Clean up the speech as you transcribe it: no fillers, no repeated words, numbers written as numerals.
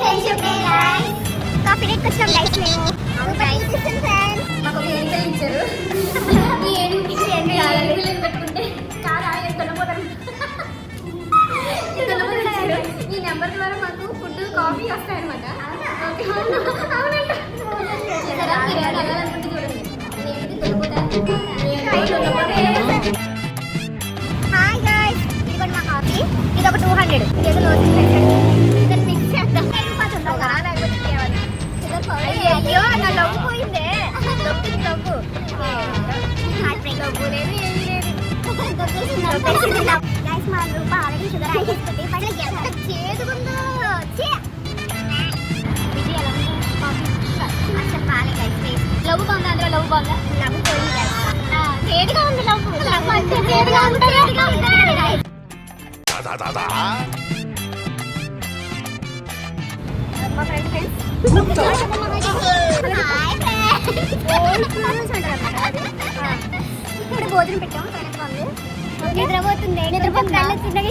Friendship day guys. Coffee date వచ్చాం guys మేము. మాకు ఒక ఏడుగులు ఇచ్చారు. ఈ ఏడుగులకి ఏడుగులు పెట్టుకుంటే చాలా తొలపోతారు. ఈ నెంబర్ ద్వారా మాకు ఫుడ్ కాఫీ వస్తాయన్నమాట. అవునంట. హాయ్ గైస్, ఇదిగోండి మా కాఫీ. ఇది ఒక 200. ఇదేదో లోన్ పెట్టండి. మిక్స్ చేద్దాం. అయ్యో నా లవ్ పోయిందే. లవ్వు లవ్వు లేదు, ఏం లేదు. గైస్ మా రూప ఆల్రెడీ షుగర్ అయిపోతుంది. ఎంత చేదుకుందో. చెప్పాలి గైస్. లవ్ బాగుంది, అందులో లవ్ బాగుందా? లవ్ పోయింది గైస్. చేదుగా ఉంది లవ్. లవ్ అంటే చేదుగా ఉంటుంది గైస్. మా ఫ్రెండ్స్ ఇప్పుడు భోజనం పెట్టాము. నిద్రపోతుంది. నిద్రపోతుంది.